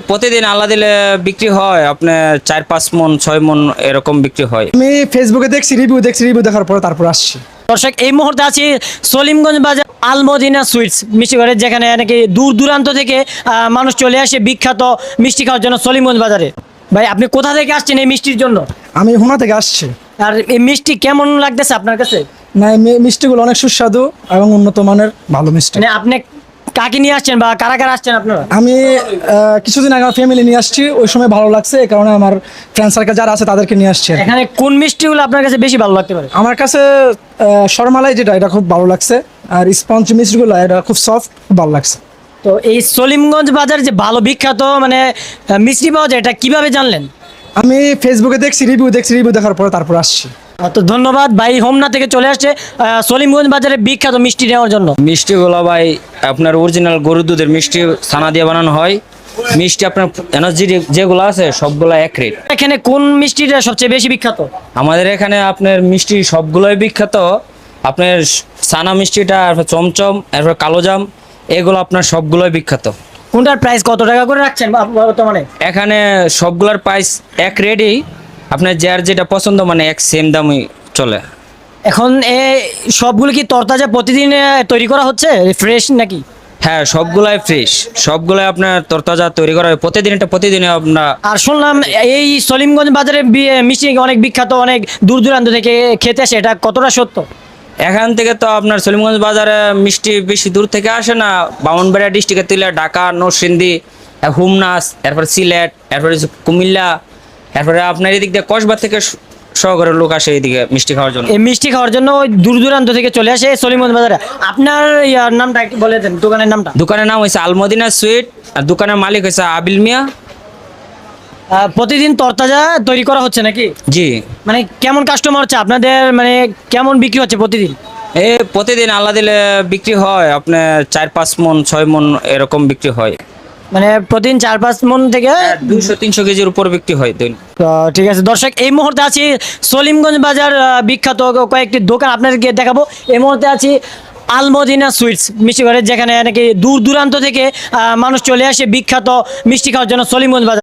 প্রতিদিন আল্লাহ দিলে বিক্রি হয় আপনার 4-5 মণ 6 মণ এরকম বিক্রি হয়। আমি ফেসবুকে দেখছি রিভিউ দেখার পরে তারপর আসছি। দর্শক, এই মুহূর্তে আছি সলিমগঞ্জ বাজার আলমদিনা সুইটস মিষ্টি ঘরের, যেখানে নাকি দূর দূরান্ত থেকে মানুষ চলে আসে বিখ্যাত মিষ্টি খাওয়ার জন্য সলিমগঞ্জ বাজারে। ভাই, আপনি কোথা থেকে আসছেন এই মিষ্টির জন্য? আমি হুমনা থেকে আসছি। আর এই মিষ্টি কেমন লাগতেছে আপনার কাছে? না, এই মিষ্টিগুলো অনেক সুস্বাদু এবং উন্নত মানের ভালো মিষ্টি। মানে আপনি কাকে নিয়ে আসছেন বা কারা কারা আসছেন আপনারা? আমি কিছুদিন আগে ফ্যামিলি নিয়ে আসছি, ওই সময় ভালো লাগছে, এই কারণে আমার ফ্রেন্ড সার্কেল যারা আছে তাদেরকে নিয়ে আসছি। এখানে কোন মিষ্টিগুলো আপনার কাছে বেশি ভালো লাগতে পারে? আমার কাছে শর্মালাই যেটা, এটা খুব ভালো লাগছে, আর স্পঞ্জ মিষ্টিগুলো এটা খুব সফট, খুব ভালো লাগছে। তো এই সলিমগঞ্জ বাজার যে ভালো বিখ্যাত মানে মিষ্টি পাওয়া যায়, এটা কিভাবে জানলেন? আমি ফেসবুকে দেখছি রিভিউ দেখার পরে তারপর আসছি। তো ধন্যবাদ ভাই, হোমনা থেকে চলে আসছে সলিমগঞ্জ বাজারে বিখ্যাত মিষ্টি নেওয়ার জন্য। মিষ্টিগুলো ভাই আপনার অরিজিনাল গরুর দুধের মিষ্টি, ছানা দিয়ে বানানো হয়। মিষ্টি আপনার এনার্জি যেগুলো আছে সবগুলো এক রেট। এখানে কোন মিষ্টিটা সবচেয়ে বেশি বিখ্যাত? আমাদের এখানে আপনার মিষ্টি সবগুলোই বিখ্যাত। আপনার ছানা মিষ্টিটা, তারপর চমচম, এরপর কালোজাম, এগুলো আপনার সবগুলোই বিখ্যাত। কোনটার প্রাইস কত টাকা করে রাখছেন বর্তমানে? এখানে সবগুলোর প্রাইস এক রেটই, আপনার যার যেটা পছন্দ মানে এক সেম দামই চলে। এখন সবগুলো কি তরতাজা প্রতিদিন তৈরি করা হচ্ছে, ফ্রেশ নাকি? হ্যাঁ, সবগুলাই ফ্রেশ, সবগুলাই আপনার তরতাজা তৈরি করা হয় প্রতিদিন, এটা প্রতিদিনে আপনার। আর শুনলাম এই সলিমগঞ্জ বাজারে মিষ্টি অনেক বিখ্যাত, অনেক দূর দূরান্ত থেকে খেতে আসে, এটা কতটা সত্য? এখান থেকে তো আপনার সলিমগঞ্জ বাজারে মিষ্টি বেশি দূর থেকে আসে না। ব্রাহ্মণবাড়িয়া ডিস্ট্রিক্টের তুলে ঢাকা, নরসিংদী, হুমনাস, এরপর সিলেট, এরপরে কুমিল্লা, এরপরে আপনার এদিক দিয়ে কসবা থেকে সহকারে লোক আসে এইদিকে মিষ্টি খাওয়ার জন্য। এই মিষ্টি খাওয়ার জন্য ওই দূর দূরান্ত থেকে চলে আসে সলিমগঞ্জ বাজারে। আপনার নামটা একটু বলে দেন, দোকানের নামটা। দোকানের নাম হয়েছে আলমদিনা সুইট, আর দোকানের মালিক হয়েছে আবিল মিয়া। প্রতিদিন তরতাজা তৈরি করা হচ্ছে নাকি? জি। মানে কেমন কাস্টমার হচ্ছে আপনাদের, মানে কেমন বিক্রি হচ্ছে প্রতিদিন? প্রতিদিন আল্লাহ দিলে বিক্রি হয় আপনার 4-5 মণ 6 মণ এরকম বিক্রি হয়। মানে প্রতিদিন 4-5 মণ থেকে 200-300 কেজির উপর বিক্রি হয় দিন। ঠিক আছে দর্শক, এই মুহূর্তে আছি সলিমগঞ্জ বাজার বিখ্যাত কয়েকটি দোকান আপনাদেরকে দেখাবো। এই মুহূর্তে আছি আলমদিনা সুইটস মিষ্টি ঘরের, যেখানে নাকি দূর দূরান্ত থেকে মানুষ চলে আসে বিখ্যাত মিষ্টি খাওয়ার জন্য সলিমগঞ্জ বাজার।